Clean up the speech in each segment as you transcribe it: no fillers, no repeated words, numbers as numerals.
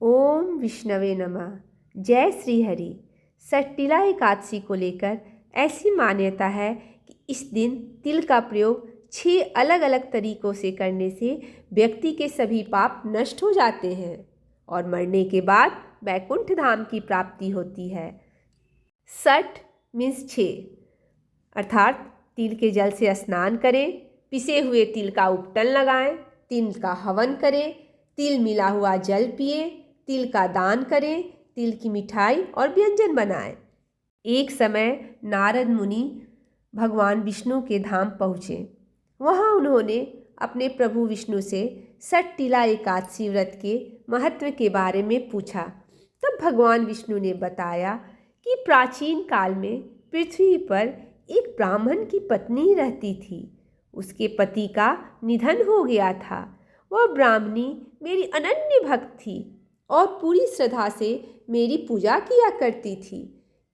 ओम विष्णवे नमः। जय श्री हरि। सट्टिला एकादशी को लेकर ऐसी मान्यता है कि इस दिन तिल का प्रयोग 6 अलग अलग तरीकों से करने से व्यक्ति के सभी पाप नष्ट हो जाते हैं और मरने के बाद वैकुंठ धाम की प्राप्ति होती है। सट मीन्स 6, अर्थात तिल के जल से स्नान करें, पिसे हुए तिल का उपटन लगाएं, तिल का हवन करें, तिल मिला हुआ जल पिए, तिल का दान करें, तिल की मिठाई और व्यंजन बनाएं। एक समय नारद मुनि भगवान विष्णु के धाम पहुँचे। वहाँ उन्होंने अपने प्रभु विष्णु से सट्टिला एकादशी व्रत के महत्व के बारे में पूछा। तब भगवान विष्णु ने बताया कि प्राचीन काल में पृथ्वी पर एक ब्राह्मण की पत्नी रहती थी। उसके पति का निधन हो गया था। वह ब्राह्मणी मेरी अनन्य भक्त थी और पूरी श्रद्धा से मेरी पूजा किया करती थी।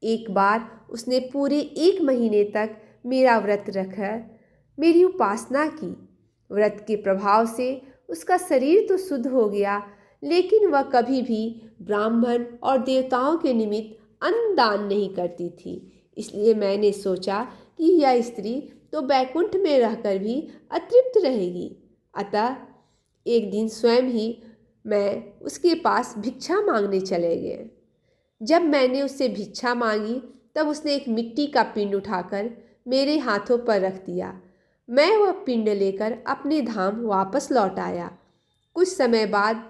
एक बार उसने पूरे 1 महीने तक मेरा व्रत रखकर मेरी उपासना की। व्रत के प्रभाव से उसका शरीर तो शुद्ध हो गया, लेकिन वह कभी भी ब्राह्मण और देवताओं के निमित्त अन्न दान नहीं करती थी। इसलिए मैंने सोचा कि यह स्त्री तो बैकुंठ में रहकर भी अतृप्त रहेगी। अतः एक दिन स्वयं ही मैं उसके पास भिक्षा मांगने चले गए। जब मैंने उससे भिक्षा मांगी तब उसने एक मिट्टी का पिंड उठाकर मेरे हाथों पर रख दिया। मैं वह पिंड लेकर अपने धाम वापस लौट आया। कुछ समय बाद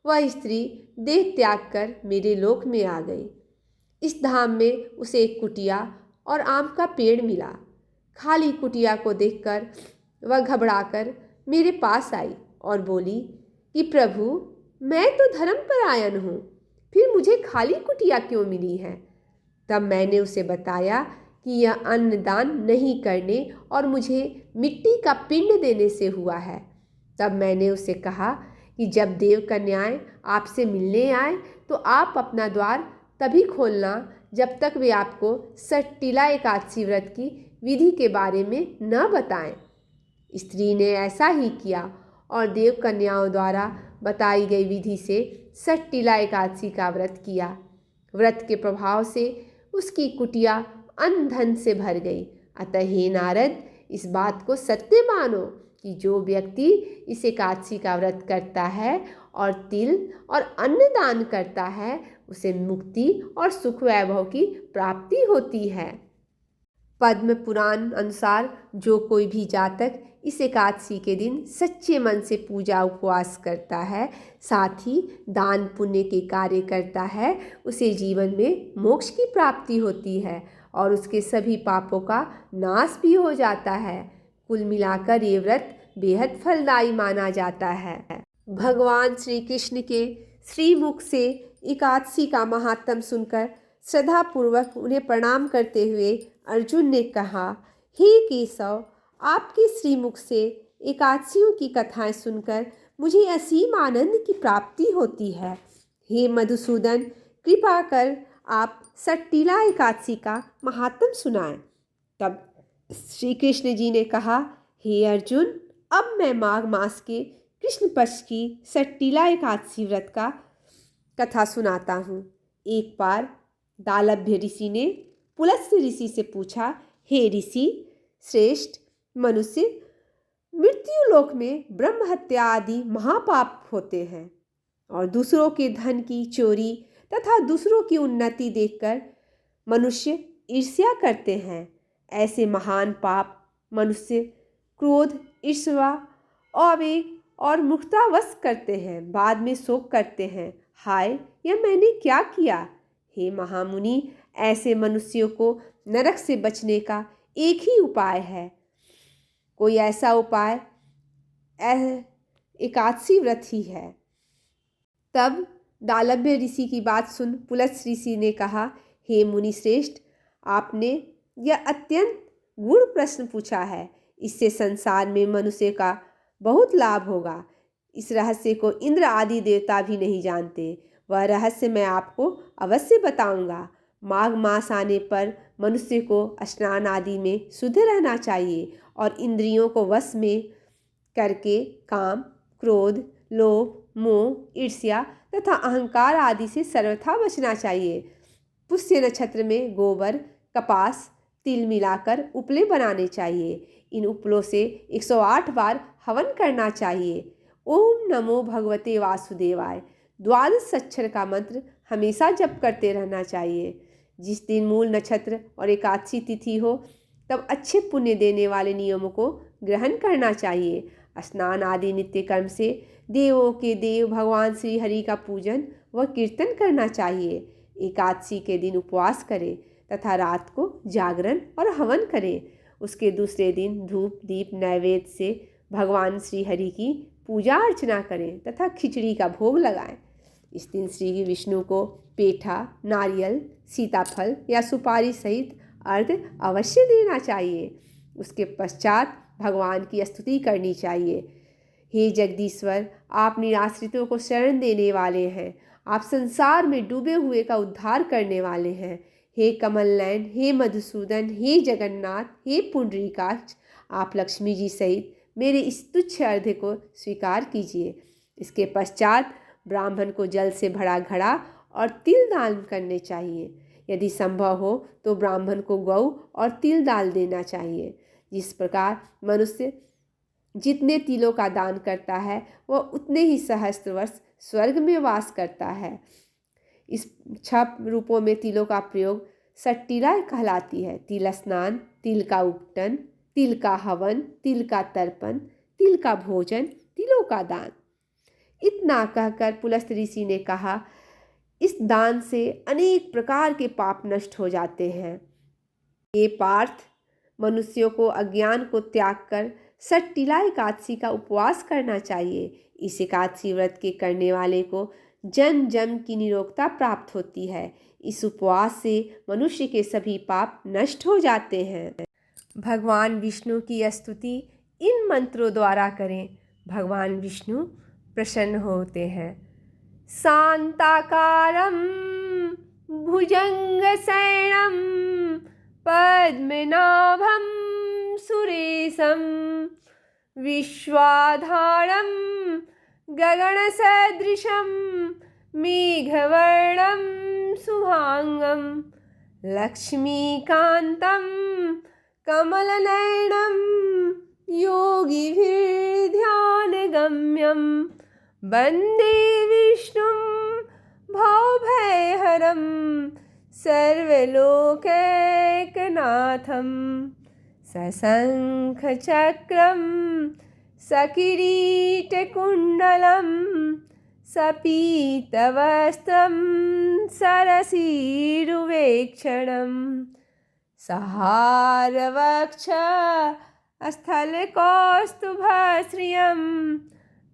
वह स्त्री देह त्याग कर मेरे लोक में आ गई। इस धाम में उसे एक कुटिया और आम का पेड़ मिला। खाली कुटिया को देखकर वह घबराकर मेरे पास आई और बोली कि प्रभु, मैं तो धर्मपरायण हूँ, फिर मुझे खाली कुटिया क्यों मिली है? तब मैंने उसे बताया कि यह अन्नदान नहीं करने और मुझे मिट्टी का पिंड देने से हुआ है। तब मैंने उसे कहा कि जब देव कन्याएं आपसे मिलने आए तो आप अपना द्वार तभी खोलना जब तक वे आपको सट्टिला एकादशी व्रत की विधि के बारे में न बताएं। स्त्री ने ऐसा ही किया और देव कन्याओं द्वारा बताई गई विधि से सट्टिला एकादशी का व्रत किया। व्रत के प्रभाव से उसकी कुटिया अन्न धन से भर गई। अतः हे नारद, इस बात को सत्य मानो कि जो व्यक्ति इस एकादशी का व्रत करता है और तिल और अन्न दान करता है, उसे मुक्ति और सुख वैभव की प्राप्ति होती है। पद्म पुराण अनुसार जो कोई भी जातक इस एकादशी के दिन सच्चे मन से पूजा उपवास करता है, साथ ही दान पुण्य के कार्य करता है, उसे जीवन में मोक्ष की प्राप्ति होती है और उसके सभी पापों का नाश भी हो जाता है। कुल मिलाकर ये व्रत बेहद फलदायी माना जाता है। भगवान श्री कृष्ण के श्रीमुख से एकादशी का महात्म सुनकर श्रद्धापूर्वक उन्हें प्रणाम करते हुए अर्जुन ने कहा, हे केशव, आपके श्रीमुख से एकादशियों की कथाएं सुनकर मुझे असीम आनंद की प्राप्ति होती है। हे मधुसूदन, कृपा कर आप सट्टिला एकादशी का महात्म सुनाएं। तब श्री कृष्ण जी ने कहा, हे अर्जुन, अब मैं माघ मास के कृष्ण पक्ष की सट्टिला एकादशी व्रत का कथा सुनाता हूँ। एक बार दालभ्य ऋषि ने पुलस्त्य ऋषि से पूछा, हे ऋषि श्रेष्ठ, मनुष्य मृत्यु लोक में ब्रह्म हत्या आदि महापाप होते हैं और दूसरों के धन की चोरी तथा दूसरों की उन्नति देखकर मनुष्य ईर्ष्या करते हैं। ऐसे महान पाप मनुष्य क्रोध, ईर्ष्या, आवेग और मूर्खतावश करते हैं। बाद में शोक करते हैं, हाय, यह मैंने क्या किया? हे महामुनि, ऐसे मनुष्यों को नरक से बचने का एक ही उपाय है। कोई ऐसा उपाय एकादशी व्रत ही है। तब दालभ्य ऋषि की बात सुन पुलस्त्य ऋषि ने कहा, हे मुनि श्रेष्ठ, आपने यह अत्यंत गूढ़ प्रश्न पूछा है। इससे संसार में मनुष्य का बहुत लाभ होगा। इस रहस्य को इंद्र आदि देवता भी नहीं जानते। वह रहस्य मैं आपको अवश्य बताऊंगा। माघ मास आने पर मनुष्य को स्नान आदि में शुद्ध रहना चाहिए और इंद्रियों को वश में करके काम, क्रोध, लोभ, मोह, ईर्ष्या तथा अहंकार आदि से सर्वथा बचना चाहिए। पुष्य नक्षत्र में गोबर, कपास, तिल मिलाकर उपले बनाने चाहिए। इन उपलों से 108 बार हवन करना चाहिए। ओम नमो भगवते वासुदेवाय द्वादश अक्षर का मंत्र हमेशा जप करते रहना चाहिए। जिस दिन मूल नक्षत्र और एकादशी तिथि हो तब अच्छे पुण्य देने वाले नियमों को ग्रहण करना चाहिए। स्नान आदि नित्य कर्म से देवों के देव भगवान श्री हरि का पूजन व कीर्तन करना चाहिए। एकादशी के दिन उपवास करें तथा रात को जागरण और हवन करें। उसके दूसरे दिन धूप दीप नैवेद्य से भगवान श्री हरि की पूजा अर्चना करें तथा खिचड़ी का भोग लगाएं। इस दिन श्री विष्णु को पेठा, नारियल, सीताफल या सुपारी सहित अर्घ्य अवश्य देना चाहिए। उसके पश्चात भगवान की स्तुति करनी चाहिए। हे जगदीश्वर, आप निराश्रितों को शरण देने वाले हैं। आप संसार में डूबे हुए का उद्धार करने वाले हैं। हे कमल नयन, हे मधुसूदन, हे जगन्नाथ, हे पुंडरीकाक्ष, आप लक्ष्मी जी सहित मेरे इस तुच्छ अर्घ्य को स्वीकार कीजिए। इसके पश्चात ब्राह्मण को जल से भरा घड़ा और तिल दान करने चाहिए। यदि संभव हो तो ब्राह्मण को गौ और तिल दान देना चाहिए। जिस प्रकार मनुष्य जितने तिलों का दान करता है वह उतने ही सहस्त्र वर्ष स्वर्ग में वास करता है। इस 6 रूपों में तिलों का प्रयोग सट्टिला कहलाती है। तिल स्नान, तिल का उपटन, तिल का हवन, तिल का तर्पण, तिल का भोजन, तिलों का दान। इतना कहकर पुलस्त ऋषि ने कहा, इस दान से अनेक प्रकार के पाप नष्ट हो जाते हैं। ये पार्थ, मनुष्यों को अज्ञान को त्याग कर सट्टिला एकादशी का उपवास करना चाहिए। इस एकादशी व्रत के करने वाले को जन्म जन्म की निरोगता प्राप्त होती है। इस उपवास से मनुष्य के सभी पाप नष्ट हो जाते हैं। भगवान विष्णु की स्तुति इन मंत्रों द्वारा करें। भगवान विष्णु प्रसन्न होते हैं। शांताकारं भुजंगशयनं पद्मनाभं सुरेशं विश्वाधारं गगनसदृशं मेघवर्णं शुभांगं लक्ष्मीकान्तं कमलनयनं योगिभिर्ध्यानगम्यं वन्दे विष्णुं भवभयहरं सर्वलोकैकनाथं सशङ्खचक्रं सकिरीटकुण्डलं सपीतवस्त्रं सरसीरुवेक्षणं सहारवक्ष स्थलकौस्तुभश्रियं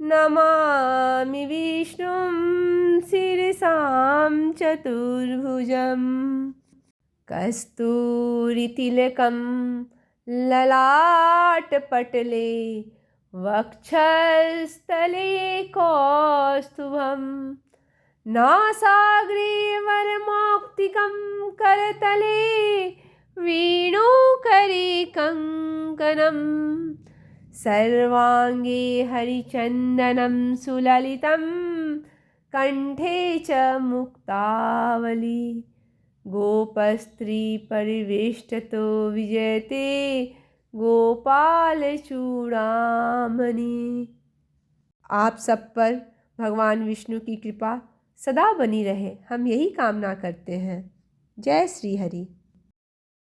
नमामि विष्णुं शिरसां चतुर्भुजम्। कस्तूरितिलकं ललाटपटले वक्षस्थले कौस्तुभं नासाग्रे वरमौक्तिकं करतले वेणुकरे कङ्कणं सर्वाङ्गे हरिचन्दनं सुललितं कण्ठे च मुक्तावली गोपस्त्री परिवेष्टतो विजयते गोपालचूड़ामणि। आप सब पर भगवान विष्णु की कृपा सदा बनी रहे, हम यही कामना करते हैं। जय श्री हरि।